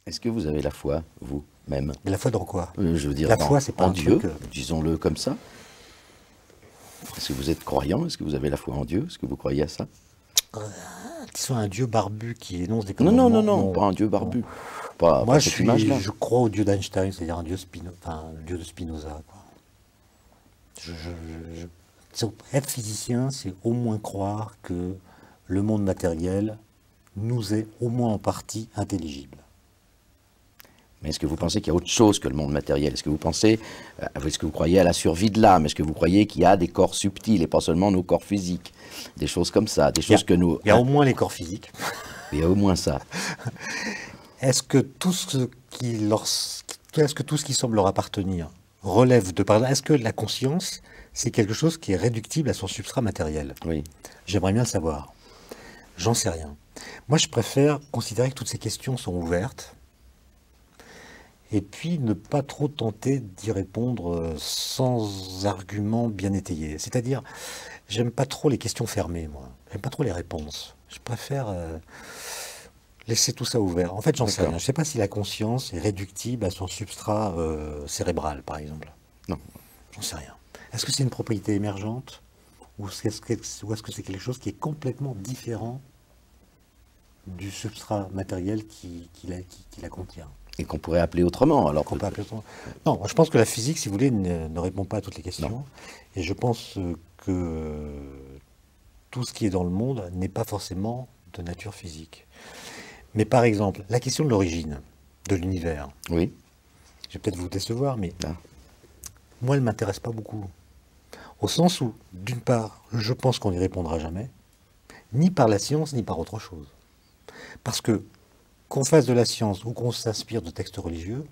Est-ce que vous avez la foi, vous-même? Mais la foi dans quoi? Je veux dire, La foi, c'est pas en un Dieu, truc, disons-le comme ça. Est-ce que vous êtes croyant? Est-ce que vous avez la foi en Dieu? Est-ce que vous croyez à ça? qui soit un dieu barbu qui énonce des Non, non, non, commandements. non, pas un Dieu non. barbu. Pas Moi, cette image-là. je crois au dieu d'Einstein, c'est-à-dire un dieu, un dieu de Spinoza, quoi. Être physicien, c'est au moins croire que le monde matériel nous est au moins en partie intelligible. Mais est-ce que vous pensez qu'il y a autre chose que le monde matériel? Est-ce que vous pensez, est-ce que vous croyez à la survie de l'âme? Est-ce que vous croyez qu'il y a des corps subtils et pas seulement nos corps physiques? Des choses comme ça, des choses que nous... Il y a au moins les corps physiques. Il y a au moins ça. Est-ce que tout ce qui semble leur appartenir relève de par là? Est-ce que la conscience, c'est quelque chose qui est réductible à son substrat matériel? Oui. J'aimerais bien le savoir. J'en sais rien. Moi, je préfère considérer que toutes ces questions sont ouvertes et puis ne pas trop tenter d'y répondre sans arguments bien étayés. C'est-à-dire, j'aime pas trop les questions fermées, moi. J'aime pas trop les réponses. Je préfère laisser tout ça ouvert. En fait, j'en sais rien. Je ne sais pas si la conscience est réductible à son substrat cérébral, par exemple. Non. J'en sais rien. Est-ce que c'est une propriété émergente ou est-ce que c'est quelque chose qui est complètement différent du substrat matériel qui la contient? Et qu'on pourrait appeler autrement, alors. Qu'on peut appeler autrement. Non, je pense que la physique, si vous voulez, ne répond pas à toutes les questions. Non. Et je pense que tout ce qui est dans le monde n'est pas forcément de nature physique. Mais par exemple, la question de l'origine de l'univers, Oui. je vais peut-être vous décevoir, mais Ah. moi, elle ne m'intéresse pas beaucoup. Au sens où, d'une part, je pense qu'on n'y répondra jamais, ni par la science, ni par autre chose. Parce que, qu'on fasse de la science ou qu'on s'inspire de textes religieux,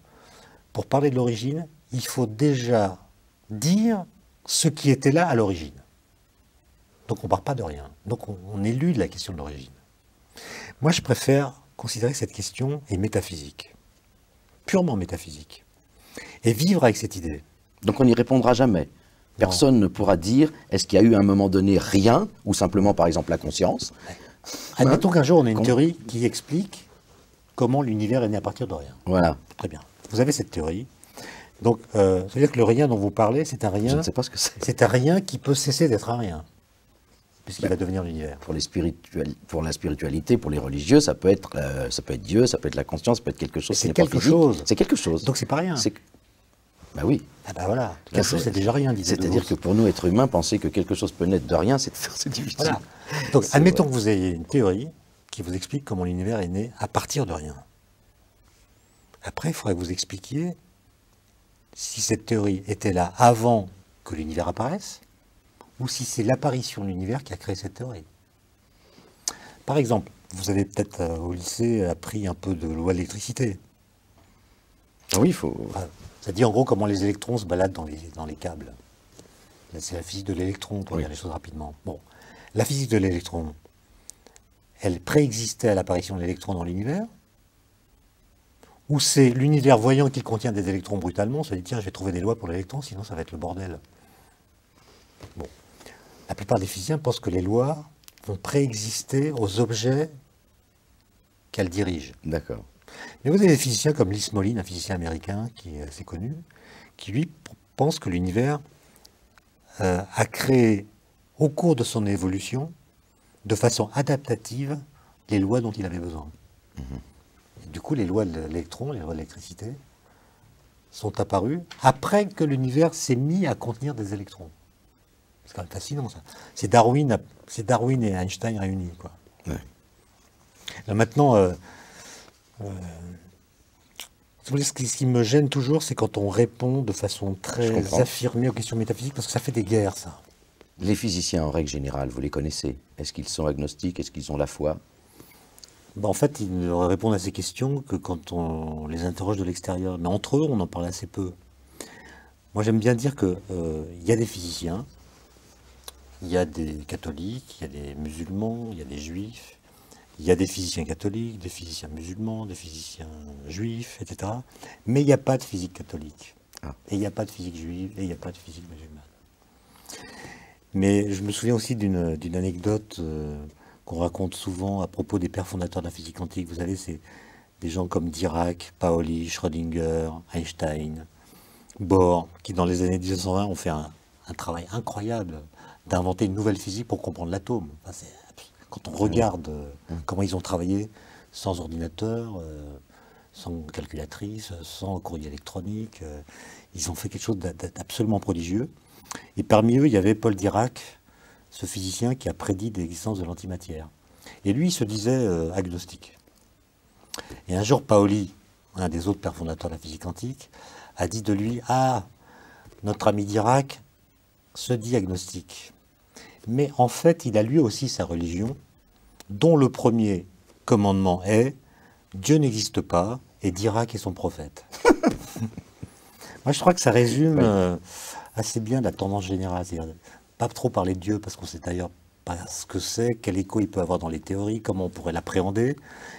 pour parler de l'origine, il faut déjà dire ce qui était là à l'origine. Donc on ne part pas de rien. Donc on élude la question de l'origine. Moi, je préfère considérer que cette question est métaphysique, purement métaphysique, et vivre avec cette idée. Donc on n'y répondra jamais. Personne ne pourra dire, est-ce qu'il y a eu à un moment donné rien, ou simplement par exemple la conscience? Admettons qu'un jour on a une théorie qui explique comment l'univers est né à partir de rien. Voilà. Très bien. Vous avez cette théorie. Donc, ça veut dire que le rien dont vous parlez, c'est un rien. Je ne sais pas ce que c'est. C'est un rien qui peut cesser d'être un rien, puisqu'il va devenir l'univers. Pour la spiritualité, pour les religieux, ça peut être Dieu, ça peut être la conscience, ça peut être quelque chose. C'est quelque chose. C'est quelque chose. Donc c'est pas rien. Ben oui. Ah ben voilà. Quelque chose, c'est déjà rien, disait C'est-à-dire que pour nous, êtres humains, penser que quelque chose peut naître de rien, c'est difficile. Voilà. Donc, admettons que vous ayez une théorie qui vous explique comment l'univers est né à partir de rien. Après, il faudrait que vous expliquiez si cette théorie était là avant que l'univers apparaisse, ou si c'est l'apparition de l'univers qui a créé cette théorie. Par exemple, vous avez peut-être au lycée appris un peu de loi de l'électricité. Oui, il faut... Ça dit en gros comment les électrons se baladent dans les câbles. C'est la physique de l'électron, pour dire les choses rapidement. Bon, la physique de l'électron, elle préexistait à l'apparition de l'électron dans l'univers, ou c'est l'univers voyant qu'il contient des électrons brutalement, se dit tiens, je vais trouver des lois pour l'électron, sinon ça va être le bordel. Bon. La plupart des physiciens pensent que les lois vont préexister aux objets qu'elles dirigent. D'accord. Mais vous avez des physiciens comme Lee Smolin, un physicien américain qui est assez connu, qui lui pense que l'univers a créé au cours de son évolution, de façon adaptative, les lois dont il avait besoin. Et du coup, les lois de l'électron, les lois de l'électricité, sont apparues après que l'univers s'est mis à contenir des électrons. C'est quand même fascinant, ça. C'est Darwin et Einstein réunis, quoi. Ouais. Là, maintenant, ce qui me gêne toujours, c'est quand on répond de façon très affirmée aux questions métaphysiques, parce que ça fait des guerres, ça. Les physiciens, en règle générale, vous les connaissez. Est-ce qu'ils sont agnostiques? Est-ce qu'ils ont la foi? En fait, ils ne répondent à ces questions que quand on les interroge de l'extérieur. Mais entre eux, on en parle assez peu. Moi, j'aime bien dire qu'il y a des physiciens, il y a des catholiques, il y a des musulmans, il y a des juifs, il y a des physiciens catholiques, des physiciens musulmans, des physiciens juifs, etc. Mais il n'y a pas de physique catholique. Et il n'y a pas de physique juive, et il n'y a pas de physique musulmane. Mais je me souviens aussi d'une anecdote qu'on raconte souvent à propos des pères fondateurs de la physique quantique. Vous savez, c'est des gens comme Dirac, Pauli, Schrödinger, Einstein, Bohr, qui dans les années 1920 ont fait un travail incroyable d'inventer une nouvelle physique pour comprendre l'atome. Enfin, quand on regarde comment ils ont travaillé sans ordinateur, sans calculatrice, sans courrier électronique, ils ont fait quelque chose d'absolument prodigieux. Et parmi eux, il y avait Paul Dirac, ce physicien qui a prédit l'existence de l'antimatière. Et lui, il se disait agnostique. Et un jour, Pauli, un des autres pères fondateurs de la physique quantique, a dit de lui, « Ah, notre ami Dirac se dit agnostique. » Mais en fait, il a lui aussi sa religion, dont le premier commandement est « Dieu n'existe pas et Dirac est son prophète. » Moi, je crois que ça résume assez bien la tendance générale. C'est-à-dire pas trop parler de Dieu, parce qu'on sait d'ailleurs pas ce que c'est, quel écho il peut avoir dans les théories, comment on pourrait l'appréhender.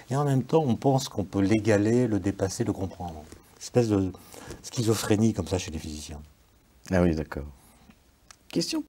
Et en même temps, on pense qu'on peut l'égaler, le dépasser, le comprendre. Une espèce de schizophrénie comme ça chez les physiciens. Ah oui, d'accord. Question